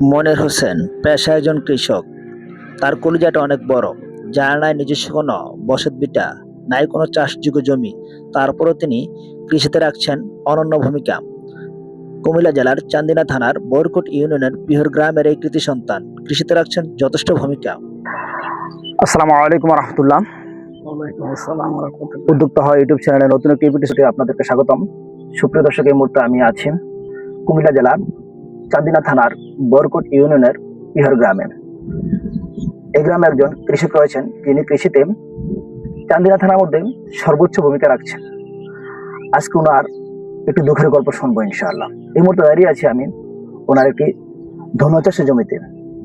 মনির হোসেন পেশায় একজন কৃষক। তার কলিজাটা অনেক বড়। যার নাই নিজস্ব কোনো বসতভিটা, নাই কোনো চাষযোগ্য জমি, তারপরও তিনি কৃষিতে রাখছেন অনন্য ভূমিকা। কুমিল্লা জেলার চান্দিনা থানার বরকট ইউনিয়নের পিহর গ্রামের এই কৃতি সন্তান কৃষিতে রাখছেন যথেষ্ট ভূমিকা। আসসালামু আলাইকুম রহমতুল্লাহ। ওয়ালাইকুম আসসালাম ওয়া রাহমাতুল্লাহ। উদ্যোক্তা হয় ইউটিউব চ্যানেলের নতুন একটি এপিসোডে আপনাদেরকে স্বাগতম। সুপ্রিয় দর্শক, এই মুহূর্তে আমি আছি কুমিল্লা জেলার চান্দিনা থানার বরকট ইউনিয়নের পিহর গ্রামে। এই গ্রামে একজন কৃষক রয়েছেন, যিনি কৃষিতে চান্দিনা থানার মধ্যে সর্বোচ্চ ভূমিকা রাখছেন। আজকে ওনার একটি দুঃখের গল্প শুনবো ইনশাআল্লাহ। এই মুহূর্তে দাঁড়িয়ে আছি আমি ওনার একটি ধনু চাষের জমিতে।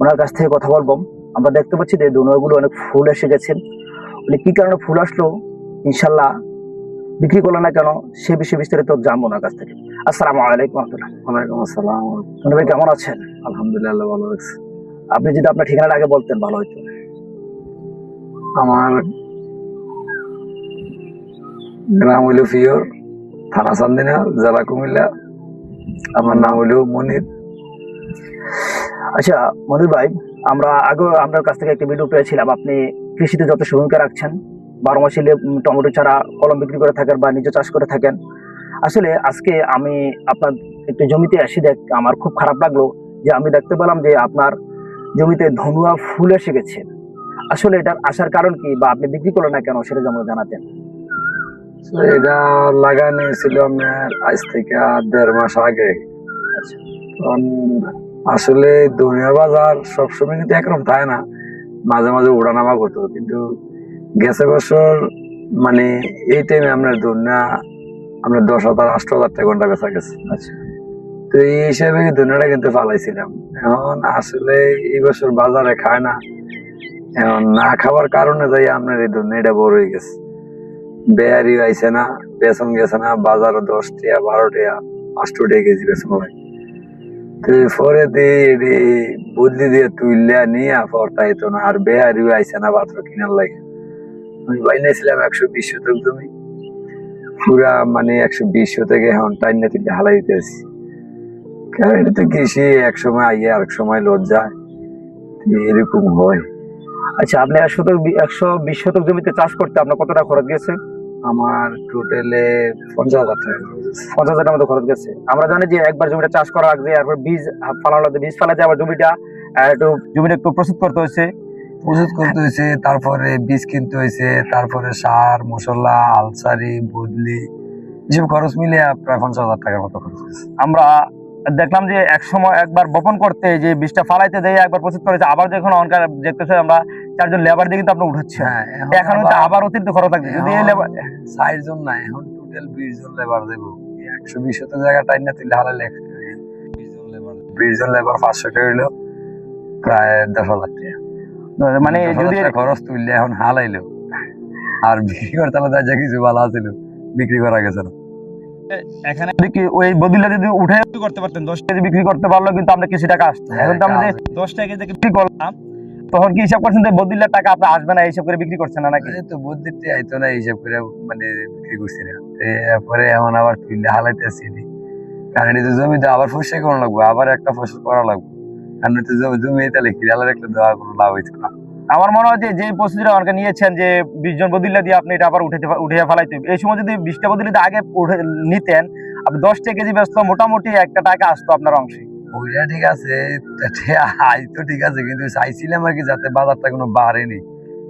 ওনার কাছ থেকে কথা বলবো। আমরা দেখতে পাচ্ছি যে ধনুগুলো অনেক ফুল এসে গেছে। উনি কি কারণে ফুল আসলো, ইনশাআল্লাহ বিক্রি করলো না কেন, সে বিষয়ে বিস্তারিত জানবো ওনার কাছ থেকে। আসসালামু আলাইকুম রহমতুল্লাহ। ওয়ালাইকুম আসসালাম। মনে ভাই কেমন আছেন? আলহামদুলিল্লাহ ভালো আছি। আপনি যদি আপনার ঠিকানাটা আগে বলতেন ভালো হতো। আমার গ্রাম হইল ফিওর, থানা চান্দিনা, জেলা কুমিল্লা। আমার নাম হইল মনির। আচ্ছা মনির ভাই, আমরা আগে আপনার কাছ থেকে একটা ভিডিও পেয়েছিলাম, আপনি কৃষিতে যথেষ্ট ভূমিকা রাখছেন। 12 মাসে টমেটো চারা কলম বিক্রি করে থাকেন বা নিজে চাষ করে থাকেন। আসলে আজকে আমি আপনার একটি জমিতে আসি, আমার খুব খারাপ লাগলো যে আমি দেখতে পেলাম যে আপনার জমিতে ধনুয়া ফুল এসে গেছে। আসলে এটার আসার কারণ কি, বা আপনি বিক্রি করলেন না কেন, সেটা যেমন জানাতেন। তো এটা লাগানো হয়েছিল আপনার আজ থেকে 1.5 মাস আগে। তখন আসলে দুনিয়া বাজার সবসময় কিন্তু একরকম থাকে না, মাঝে মাঝে ওঠানামা করতো। কিন্তু গেছে বছর মানে এই টাইমে আপনার দুনিয়া আপনার 10,000 8,000 টাকা ঘন্টা বেচা গেছে। আচ্ছা, তো এই হিসাবে দুনিয়াটা কিন্তু ফালাইছিলাম। এখন আসলে এই বছর বাজারে খায় না, এখন না খাওয়ার কারণে যাই আপনার এই দুনিয়াটা বড় হয়ে গেছে। বেয়ারি আইছে না, বেসন গেছে না, বাজারে 10 টাকা 12 টাকা 5 টাকা কেজি বেসন হয়। তো পরে দিয়ে বুদ্ধি দিয়ে তুইলা নিয়ে পরতাই তো না, আর বেয়ারিও আইছে না পাত্র কিনার লাগে। আমি বাইনাইছিলাম 120 শতক জমি, পুরা মানে 120 শতকে এখন টাইনা তুলে হালাই দিতেছি। কারণ এটা তো কৃষি, এক সময় আইয়ে আরেক সময় লজ যায়, এরকম হয়। আচ্ছা, আপনি 120 শতক জমিতে চাষ করতে আপনার কত টাকা খরচ গেছে? আমার টোটালে 50,000 টাকা খরচ হয়েছে। 50,000 টাকার মতো খরচ গেছে। আমরা জানি যে একবার জমিটা চাষ করা লাগবে, তারপর বীজ ফালানো লাগবে, বীজ ফালাতে আবার জমিটা জমিটা একটু প্রস্তুত করতে হচ্ছে। প্রস্তুত করতে হয়েছে, তারপরে বীজ কিনতে হয়েছে, তারপরে সার মশলা আলসারি বদলি এসব খরচ মিলে প্রায় 50,000 টাকার মতো খরচ হয়েছে। আমরা দেখলাম যে এক সময় একবার বপন করতে যে বীজটা ফালাইতে দেয় একবার প্রস্তুত করেছে, আবার যখন অনকার দেখতেছে আমরা 4 জন লেবার দিয়ে কিন্তু আপনি উঠাচ্ছে। হ্যাঁ, এখন হয়তো আবার অতিরিক্ত খরচ লাগবে যদি এই লেবার 60 জন না, এখন টোটাল 20 জন লেবার দেবো। 120 শত জায়গা টাইম না তুলে হারালে 20 জন লেবার 500 টাকা হইলো প্রায় 10,000 টাকা। মানে যদি খরচ তুললে এখন হালাইলো, আর বিক্রি করতে হলে যা কিছু ভালো আছিল বিক্রি করা গেছে না। এখানে যদি ওই বদিলা যদি উঠে করতে পারতেন 10 কেজি বিক্রি করতে পারলো, কিন্তু আমরা কিছু টাকা আসতো। এখন তো আমরা 10 টাকা কেজি বিক্রি করলাম, তখন কি হিসাব করছেন যে বদিলার টাকা আপনার আসবে না, এইসব করে বিক্রি করছেন না নাকি? তো বুদ্ধিতে আইতো না, হিসাব করে মানে বিক্রি করছি না। এরপরে এখন আবার তুললে হালাইতেছি, কারণ এই জমিতে আবার ফসল করা লাগবে, আবার একটা ফসল করা লাগবে। কারণ জমি তাহলে কিরালা রাখলে দেওয়া কোনো লাভ হইতো না। আমার মনে হয় যে প্রসিডিউর আমাকে নিয়েছেন যে 20 জন বদিলা দিয়ে আপনি এটা আবার উঠে ফেলাইতে, এই সময় যদি 20টা বদিলা দিয়ে আগে উঠে নিতেন, আপনি 10 টাকা কেজি ব্যস্ত মোটামুটি একটা টাকা আসতো আপনার অংশে। ওইটা ঠিক আছে, আই তো ঠিক আছে, কিন্তু চাইছিলাম আর কি যাতে বাজারটা কোনো বাড়েনি।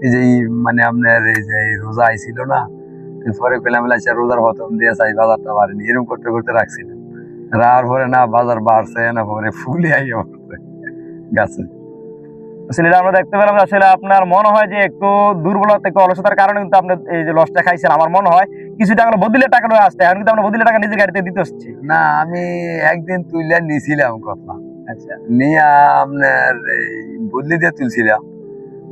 এই যে মানে আপনার এই যে রোজা আইছিল না, পরে পেলাম রোজার হতম দিয়ে চাই বাজারটা বাড়েনি, এরকম করতে করতে রাখছিলাম। রার পরে না বাজার বাড়ছে না, পরে ফুলে আইয়া গাছে। আসলে এটা আমরা দেখতে পেলাম, আসলে আপনার মনে হয় যে একটু দুর্বলতা একটু অলসতার কারণে কিন্তু আপনি এই যে লসটা খাইছেন। আমার মনে হয় কিছু টাকা বদিলে টাকা লয়ে আসতে, এখন কিন্তু আমরা বদিলে টাকা নিজের গাড়িতে দিতে হচ্ছে না। আমি একদিন তুইলা নিছিলাম কথা, আচ্ছা, নিয়ে আপনার বদলি দিয়ে তুলছিলাম।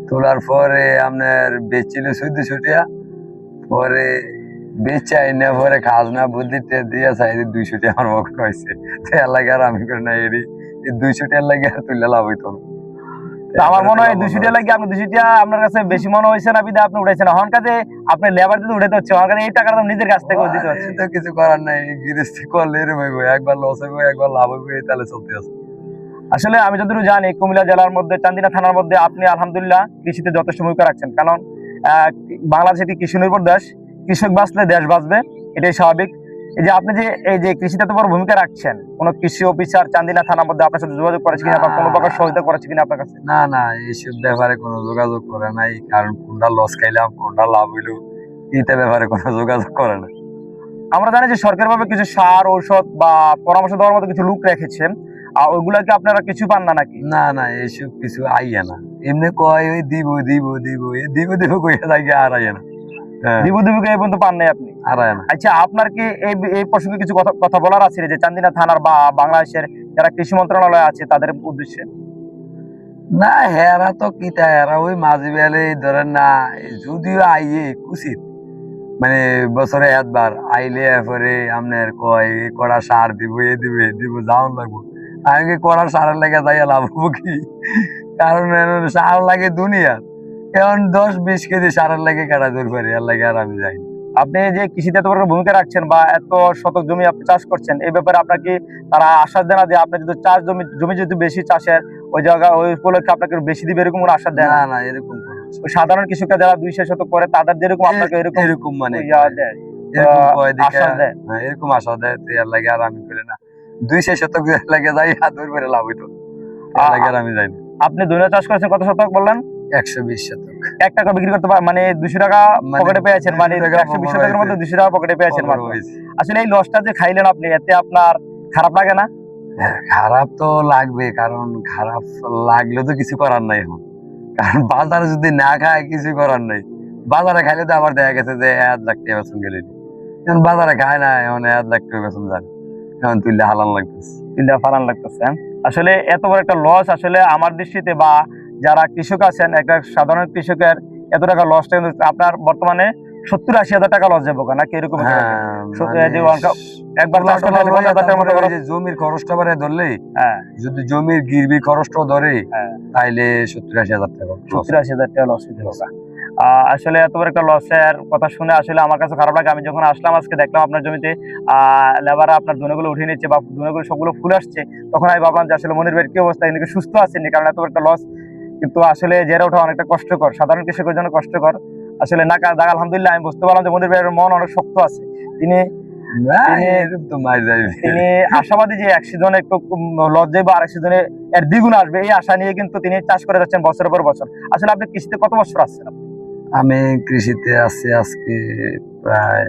তোলার পরে আপনার বেচছিল 1400 টাকা, পরে বেচাই না, পরে খাজনা বুদ্ধিতে দিয়ে চাই 200 টাকা আমার মুখ হয়েছে। লাগে আর আমি করে না, এরি 200 টাকার লাগে আর তুললে লাভ হইতো না। আমার মনে হয় 200 টাকা লাগে আপনি 200 টাকা আপনার কাছে বেশি মনে হয়েছে না, বিদা আপনি উঠাইছেন। এখন কাজে আপনি লেবার দিতে উঠাতে হচ্ছে, আমার কাছে এই টাকাটা নিজের কাছ থেকে দিতে হচ্ছে। তো কিছু করার নাই, গৃহস্থী করলে এরকম হইব, একবার লস হইব একবার লাভ হইব, এই তাহলে চলতে আছে। আসলে আমি যতটুকু জানি কুমিল্লা জেলার মধ্যে চান্দিনা থানার মধ্যে আপনি আলহামদুলিল্লাহ কৃষিতে যথেষ্ট ভূমিকা রাখছেন, কারণ আহ, বাংলাদেশ একটি কৃষি নির্ভর দেশ। কৃষক বাঁচলে দেশ বাঁচবে, এটাই স্বাভাবিক। এই যে আপনি যে এই যে কৃষিতে এত বড় ভূমিকা রাখছেন, কোনো কৃষি অফিসার চান্দিনা থানার মধ্যে আপনার সাথে যোগাযোগ করেছে কিনা বা কোনো প্রকার সহযোগিতা করেছে কিনা আপনার কাছে? না না, এইসব ব্যাপারে কোনো যোগাযোগ করে নাই, কারণ কোনটা লস খাইলাম কোনটা লাভ হইলো এইটা ব্যাপারে কোনো যোগাযোগ করে না। আমরা জানি যে সরকারিভাবে কিছু সার ঔষধ বা পরামর্শ দেওয়ার মতো কিছু লোক রেখেছেন, ওইগুলাকে আপনারা কিছু পান না নাকি? না না, এইসব কিছু আইয়া না, এমনি কয় ওই দিব দিব দিব দিব দিব কইয়া থাকে, আর আইয়া না। হ্যাঁ, দিবু দিবুকে এই পর্যন্ত পান নাই আপনি? আর আইয়া না। আচ্ছা, আপনার কি এই এই প্রসঙ্গে কিছু কথা কথা বলার আছে যে চান্দিনা থানার বা বাংলাদেশের যারা কৃষি মন্ত্রণালয় আছে তাদের উদ্দেশ্যে? না, হেরা তো কিতা, হেরা ওই মাঝি বেলে ধরেন না, যদিও আইয়ে কুচিত মানে বছরে একবার আইলে পরে আপনার কয় এ কড়া সার দিব এ দিবে দিব যাওন লাগবো। আমি কি কড়া সারের লেগে যাইয়া লাভ হবো কি? কারণ এখন সার লাগে দুনিয়া, এখন 10-20 কেজি সারের লাগে কাটা দূর পারি, এর লাগে আর আমি যাই না। আপনি যে কৃষিতে এত বড় ভূমিকা রাখছেন বা এত শতক জমি আপনি চাষ করছেন, এই ব্যাপারে আপনার কি তারা আশ্বাস দেয় না যে আপনি যদি চাষ জমি জমি যদি বেশি চাষের ওই জায়গা ওই উপলক্ষে আপনাকে বেশি দিবে, এরকম কোনো আশ্বাস দেয় না না? না, এরকম কোনো কিছু ওই সাধারণ কৃষকরা যারা 200 শতক করে তাদের যেরকম আপনাকে এরকম এরকম মানে ইয়া দেয়, এরকম কয় দিকে, আশ্বাস দেয়? হ্যাঁ, এরকম আশা দেয়, তো এর লাগে আর আমি করি না। 200 শতক লাগে যাই হাত ধরে পেরে লাভ হইতো, এর লাগে আর আমি যাই না। আপনি ধনিয়া চাষ করেছেন কত শতক বললেন? 120 শতক। 1 টাকা বিক্রি করতে মানে 200 টাকা মানে পকেটে পেয়েছেন, মানে 200 টাকা 120 পকেটে টাকার মধ্যে 200 টাকা পকেটে পেয়েছেন মাত্র। হয়েছে। আসলে এই লসটা যে খাইলেন আপনি, এতে আপনার খারাপ লাগে না? হ্যাঁ, খারাপ তো লাগবে, কারণ খারাপ লাগলে তো কিছু করার নাই এখন, কারণ বাজারে যদি না খায় কিছু করার নাই। বাজারে খাইলে তো আবার দেখা গেছে যে 1 লাখ টাকা বেতন গেলে, এখন বাজারে খায় না, এখন 1 লাখ টাকা বেতন যায়, এখন তুললে হালান লাগতেছে। চিন্তা ফারান লাগতেছে। আসলে এত বড় একটা লস আসলে আমার দৃষ্টিতে বা যারা কৃষক আছেন, একটা সাধারণ কৃষকের এত টাকা লসটা কিন্তু আপনার বর্তমানে 70-80 হাজার টাকা লস যাবো নাকি এরকম? হ্যাঁ, একবার চাষ করলে 50 হাজার টাকার মতো খরচ। জমির খরচটা বারে ধরলে, হ্যাঁ যদি জমির গিরবি খরচটাও ধরে, হ্যাঁ, তাইলে 70-80 হাজার টাকা loss। 70-80 হাজার টাকা লস হয়ে যাবে। আসলে এত বড় একটা লসের কথা শুনে আসলে আমার কাছে খারাপ লাগে। আমি যখন আসলাম আজকে দেখলাম আপনার জমিতে লেবাররা আপনার ধনেগুলো উঠিয়ে নিচ্ছে বা ধনেগুলো সবগুলো ফুল আসছে, তখন আমি ভাবলাম যে আসলে মনির ভাইয়ের কি অবস্থা, এদিকে সুস্থ আছেন, কারণ এত বড় একটা লস কিন্তু আসলে জেরে ওঠা অনেকটা কষ্টকর, সাধারণ কৃষকের জন্য কষ্টকর। আসলে না কাজ আলহামদুলিল্লাহ আমি বুঝতে পারলাম যে মনির ভাইয়ের মন অনেক শক্ত আছে। তিনি না, তিনি- এরকম তো মার যাইবে। তিনি আশাবাদী যে এক সিজনে একটু লস যাবে, আর এক সিজনে এর দ্বিগুণ আসবে, এই আশা নিয়ে কিন্তু তিনি চাষ করে যাচ্ছেন বছরের পর বছর। আসলে আপনি কৃষিতে কত বছর আসছেন? আমি কৃষিতে আছি আজকে প্রায়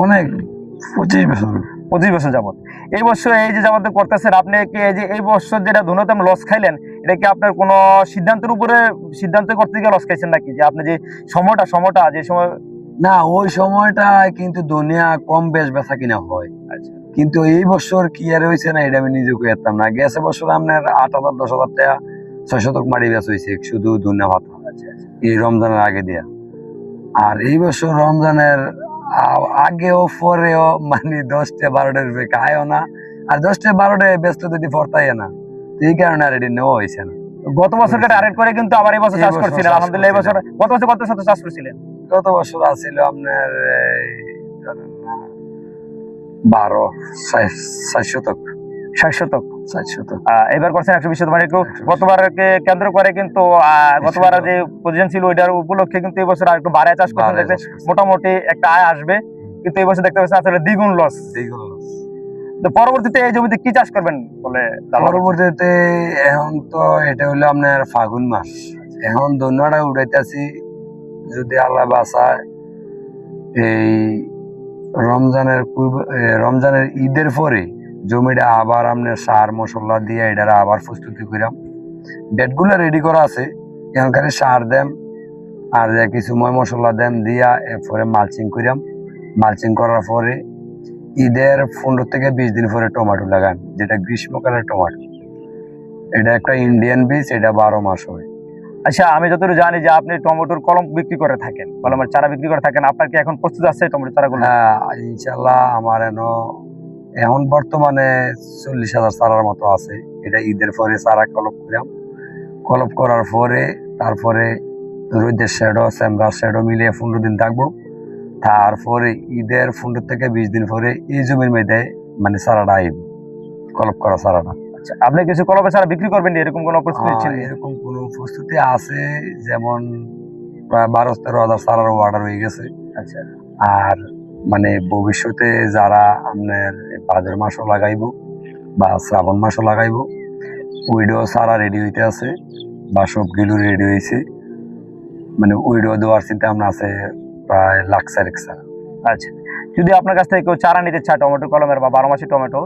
অনেক 25 বছর। 25 বছর যাবত। এই বছর এই যে যাবত করতেছেন, আপনি কি এই যে এই বছর যেটা ধুনোতে লস খাইলেন, এটা কি আপনার কোনো সিদ্ধান্তের উপরে সিদ্ধান্ত করতে গিয়ে লস খাইছেন নাকি? যে আপনি যে সময়টা যে সময়। না, ওই সময়টা কিন্তু দুনিয়া কম বেশ বেচা কিনা হয়, আচ্ছা কিন্তু এই বছর কি আর হয়েছে না এটা আমি নিজে কইতাম না। গেছে বছর আপনার 8,000-10,000 টাকা 6 শতক মাটি বেচ হয়েছে শুধু দুনিয়া ভাত, এই রমজানের আগে দিয়া। আর এই বছর রমজানের আগেও পরেও মানে 10টা-12টা রুপে খায়ও না, আর 10টা-12টা বেচতে যদি ফরতাই না, তো এই কারণে আর এটি নেওয়া হয়েছে না। গত বছরকে টার্গেট করে কিন্তু আবার এই বছর এই চাষ বছর করছিলেন চাষ আলহামদুলিল্লাহ। এই বছর করছিলাম। গত বছর কত শত চাষ করছিলেন? গত বছর আছিল আপনার ধরেন না 4 শতক। 60 শতক। 4 শতক। এবার করছেন 120 শতক, মানে একটু গতবারকে কেন্দ্র করে কিন্তু গতবার যে পজিশন ছিল ওইটার উপলক্ষে কিন্তু এই বছর আর একটু বাড়ায় চাষ করছেন, দেখবেন মোটামুটি একটা আয় আসবে। কিন্তু এই বছর দেখতে পাচ্ছেন আসলে দ্বিগুণ লস। তো পরবর্তীতে এই জমিতে কি চাষ করবেন বলে? পরবর্তীতে এখন তো এটা হলো আপনার ফাগুন মাস, এখন ধন্যটা উঠাইতেছি যদি আল্লাহ বাঁচায়। এই রমজানের ঈদের পরে জমিটা আবার আপনার সার মশলা দিয়ে এটা আবার প্রস্তুতি করাম। বেডগুলো রেডি করা আছে, এখানকার সার দেম আর কিছু ময় মশলা দেম দিয়া এরপরে মালচিং করাম। মালচিং করার পরে ঈদের 15 থেকে 20 দিন পরে টমেটো লাগান, যেটা গ্রীষ্মকালের টমেটো। এটা একটা ইন্ডিয়ান বীজ, এটা 12 মাস হয়। আচ্ছা, আমি যতটুকু জানি যে আপনি টমেটোর কলম বিক্রি করে থাকেন, কলমের চারা বিক্রি করে থাকেন, আপনার কি এখন প্রস্তুত আছে টমেটো চারাগুলো? হ্যাঁ, ইনশাল্লাহ আমার এখন বর্তমানে 40,000 চারার মতো আছে। এটা ঈদের পরে চারা কলপ করাম। কলপ করার পরে তারপরে রোদের শ্যাডো চেম্বার শ্যাডো মিলিয়ে 15 দিন থাকবো। তারপরে ঈদের 15 থেকে 20 দিন পরে এই জমির মধ্যে মানে চারাটা আইব, কলপ করা চারাটা। আচ্ছা, আপনি কিছু কলমে ছাড়া বিক্রি করবেন না, এরকম কোনো প্রস্তুতি নিচ্ছেন? এরকম কোনো প্রস্তুতি আছে, যেমন প্রায় 12-13 হাজার চারার অর্ডার হয়ে গেছে। আচ্ছা আর মানে ভবিষ্যতে যারা আপনার ভাদ্র মাসও লাগাইবো বা শ্রাবণ মাসও লাগাইবো, ওইটাও সারা রেডি হইতে আছে বা সবগুলো রেডি হয়েছে। মানে ওইটাও দেওয়ার চিন্তা ভাবনা আছে, প্রায় লাখ 4 চারা। আচ্ছা, যদি আপনার কাছ থেকে কেউ চারা নিতে চায় টমেটো কলমের বা 12 মাসি টমেটো,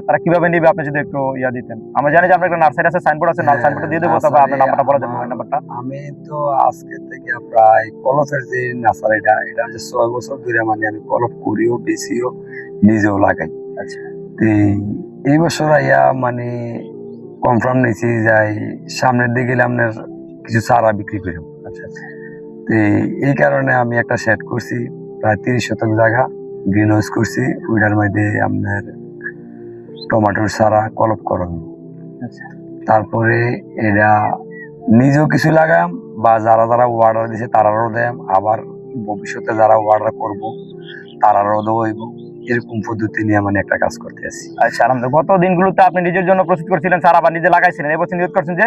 তারা কিভাবে নিবে আপনি যদি একটু দিতেন? আমরা জানি যে আপনার একটা নার্সারি আছে, সাইনবোর্ড আছে, সাইনবোর্ডে দিয়ে দেবো, তবে আপনার নাম্বারটা বলা যাবে, মোবাইল নাম্বারটা। আমি তো আজকে থেকে প্রায় কলফের যে নার্সারিটা, এটা যে 6 বছর ধরে মানে আমি কলফ করিও, বেশিও, নিজেও লাগাই। আচ্ছা এই বছর আইয়া মানে কনফার্ম নিয়েছি যাই সামনের দিকে গেলে আপনার কিছু চারা বিক্রি করি। আচ্ছা আচ্ছা। এই কারণে আমি একটা সেট করছি, প্রায় 30 শতক জায়গা গ্রিন হাউস করছি, ওইটার মধ্যে আপনার টমেটোর চারা কলপ করন। আচ্ছা তারপরে এরা নিজেও কিছু লাগাম বা যারা যারা অর্ডার দিছে তারারও দেম, আবার ভবিষ্যতে যারা অর্ডার করব তারারও দেবো। এরকম পদ্ধতি নিয়ে মানে একটা কাজ করতে আছি। আচ্ছা, আলহামদুলিল্লাহ। গত দিনগুলোতে আপনি নিজের জন্য প্রস্তুত করছিলেন, সারা বা নিজে লাগাইছিলেন, এবছর নিয়োগ করছেন যে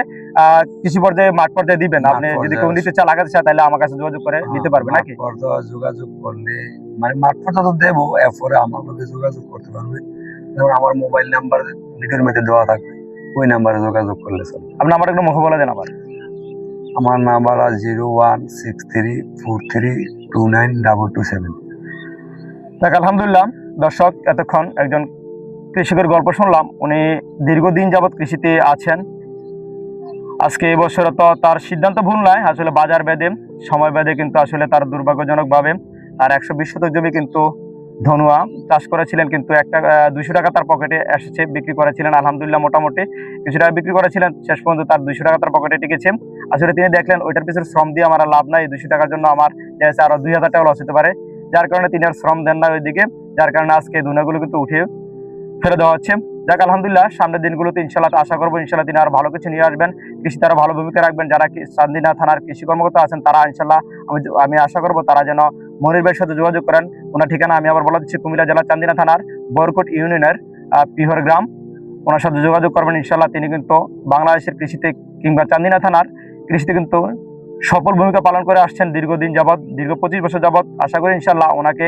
কৃষি পর্যায়ে, মাঠ পর্যায়ে দিবেন। আপনি যদি কেউ নিতে চায়, লাগাতে চায়, তাহলে আমার কাছে যোগাযোগ করে নিতে পারবে নাকি? যোগাযোগ করলে মানে মাঠ পর্যন্ত তো দেবো, এরপরে আমার লোকে যোগাযোগ করতে পারবে। যেমন আমার মোবাইল নাম্বার ভিডিওর মধ্যে দেওয়া থাকবে, ওই নাম্বারে যোগাযোগ করলে চলবে। আপনার নাম্বার একটু মুখে বলে দেন আবার। আমার নাম্বার 016343292227। দেখ, আলহামদুলিল্লাহ দর্শক, এতক্ষণ একজন কৃষকের গল্প শুনলাম। উনি দীর্ঘদিন যাবৎ কৃষিতে আছেন। আজকে এবছর তো তার সিদ্ধান্ত ভুল নয়, আসলে বাজার বেঁধে, সময় বেঁধে কিন্তু আসলে তার দুর্ভাগ্যজনকভাবে আর 120 শতক জমি কিন্তু ধনুয়া চাষ করেছিলেন, কিন্তু 200 টাকা তার পকেটে এসেছে, বিক্রি করেছিলেন। আলহামদুলিল্লাহ মোটামুটি কিছু টাকা বিক্রি করেছিলেন, শেষ পর্যন্ত তার 200 টাকা তার পকেটে টিকেছে। আসলে তিনি দেখলেন ওইটার পিছনে শ্রম দিয়ে আমার আর লাভ নাই, 200 টাকার জন্য আমার আরো 2000 টাকা লস হতে পারে, যার কারণে তিনি আর শ্রম দেন না ওইদিকে, যার কারণে আজকে ধুনাগুলো কিন্তু উঠিয়ে ফেলে দেওয়া হচ্ছে। যাক, আলহামদুলিল্লাহ, সামনের দিনগুলোতে ইনশাল্লাহ আশা করবো ইনশাল্লাহ তিনি আরো ভালো কিছু নিয়ে আসবেন, কৃষিতে আরো ভালো ভূমিকা রাখবেন। যারা চান্দিনা থানার কৃষি কর্মকর্তা আছেন তারা ইনশাল্লাহ, আমি আশা করবো তারা যেন মনির ভাইয়ের সাথে যোগাযোগ করেন। ওনার ঠিকানা আমি আবার বলে দিচ্ছি, কুমিল্লা জেলার চান্দিনা থানার বরকট ইউনিয়নের পিহর গ্রাম। ওনার সাথে যোগাযোগ করবেন ইনশাল্লাহ। তিনি কিন্তু বাংলাদেশের কৃষিতে কিংবা চান্দিনা থানার কৃষিতে কিন্তু সফল ভূমিকা পালন করে আসছেন দীর্ঘদিন যাবৎ, দীর্ঘ 25 বছর যাবৎ। আশা করি ইনশাল্লাহ ওনাকে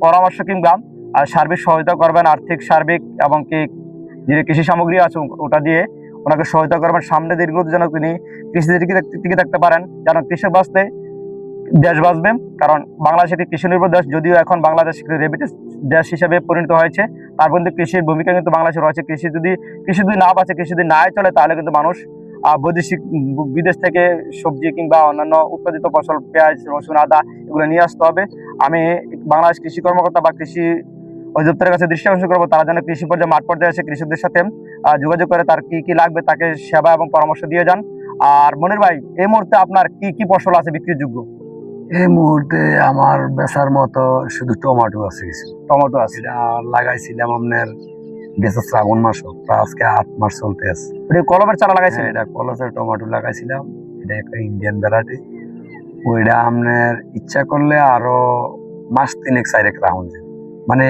পরামর্শ কিংবা সার্বিক সহায়তা করবেন, আর্থিক সার্বিক, এবং কি যে কৃষি সামগ্রী আছে ওটা দিয়ে ওনাকে সহায়তা করবেন। সামনে দীর্ঘদিন যেন তিনি কৃষিতে টিকে থাকতে পারেন, যেন কৃষক বাঁচতে দেশ বাঁচবে। কারণ বাংলাদেশ একটি কৃষি নির্ভর দেশ, যদিও এখন বাংলাদেশ রেমিটেন্স দেশ হিসেবে পরিণত হয়েছে, তার মধ্যে কৃষির ভূমিকা কিন্তু বাংলাদেশে রয়েছে। কৃষি যদি না বাঁচে, কৃষি যদি না চলে, তাহলে কিন্তু মানুষ বৈদেশিক বিদেশ থেকে সবজি কিংবা অন্যান্য উৎপাদিত ফসল, পেঁয়াজ, রসুন, আদা এগুলো নিয়ে আসতে হবে। আমি বাংলাদেশ কৃষি কর্মকর্তা বা কৃষি অধিদপ্তরের কাছে দৃষ্টি আকর্ষণ করবো, তারা যেন কৃষি পর্যায়ে, মাঠ পর্যায়ে এসে কৃষকদের সাথে যোগাযোগ করে তার কি কি লাগবে তাকে সেবা এবং পরামর্শ দিয়ে যান। আর মনির ভাই, এই মুহূর্তে আপনার কি কি ফসল আছে বিক্রির যোগ্য? এই মুহূর্তে আমার বেচার মতো শুধু টমেটো আছে, কিছু টমেটো আছে। এটা লাগাইছিলাম আপনার গেছে শ্রাবণ মাস, আজকে 8 মাস চলতে আছে। কলমের চারা লাগাইছেন? এটা কলসের টমেটো লাগাইছিলাম, এটা একটা ইন্ডিয়ান ভ্যারাইটি। ওইটা আপনার ইচ্ছা করলে আরো মাস 3-4 রাউন্ড, মানে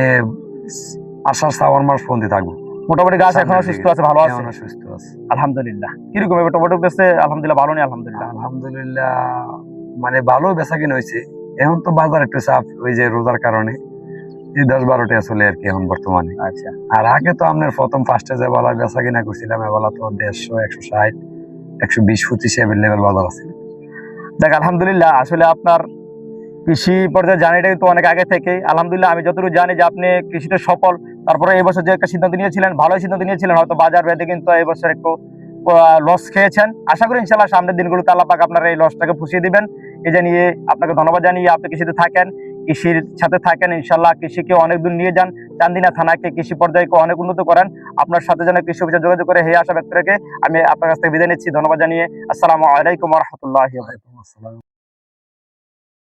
আষাঢ় শ্রাবণ মাস পর্যন্ত থাকবো। মোটামুটি গাছ এখনো সুস্থ আছে, ভালো আছে? সুস্থ আছে আলহামদুলিল্লাহ। কিরকম এবার টমেটো বেচতে? আলহামদুলিল্লাহ ভালো নেই? আলহামদুলিল্লাহ আলহামদুলিল্লাহ, মানে ভালো বেচা কিনা হয়েছে। এখন তো বাজার একটু চাপ, ওই যে রোজার কারণে 10-12 টাকা চলে আর কি এখন বর্তমানে। আচ্ছা। আর আগে তো আপনার প্রথম ফার্স্টে যে বেলা বেচা কিনা করছিলাম, এবেলা তো 150, 160, 120-25 অ্যাভেলেবেল বাজার আছে। দেখ, আলহামদুলিল্লাহ, আসলে আপনার কৃষি পর্যায়ে জানিটা কিন্তু অনেক আগে থেকে। আলহামদুলিল্লাহ, আমি যতটুকু জানি যে আপনি কৃষিতে সফল। তারপরে এই বছর যে একটা সিদ্ধান্ত নিয়েছিলেন, ভালোই সিদ্ধান্ত নিয়েছিলেন, হয়তো বাজার বেঁধে কিন্তু এই বছর একটু লস খেয়েছেন। আশা করি ইনশাল্লাহ সামনের দিনগুলোতে আল্লাহ পাক আপনার এই লসটাকে পুষিয়ে দিবেন। এই জানিয়ে আপনাকে ধন্যবাদ জানিয়ে, আপনি কৃষিতে থাকেন, কৃষির সাথে থাকেন, ইনশাল্লাহ কৃষিকে অনেক দূর নিয়ে যান, চান্দিনা থানাকে কৃষি পর্যায়ে অনেক উন্নত করেন। আপনার সাথে যেন কৃষি অফিসে যোগাযোগ করে এই আশা ব্যক্ত রেখে আমি আপনার কাছ থেকে বিদায় নিচ্ছি, ধন্যবাদ জানিয়ে। আসসালামু আলাইকুম ওয়া রাহমাতুল্লাহি ওয়া বারাকাতুহু।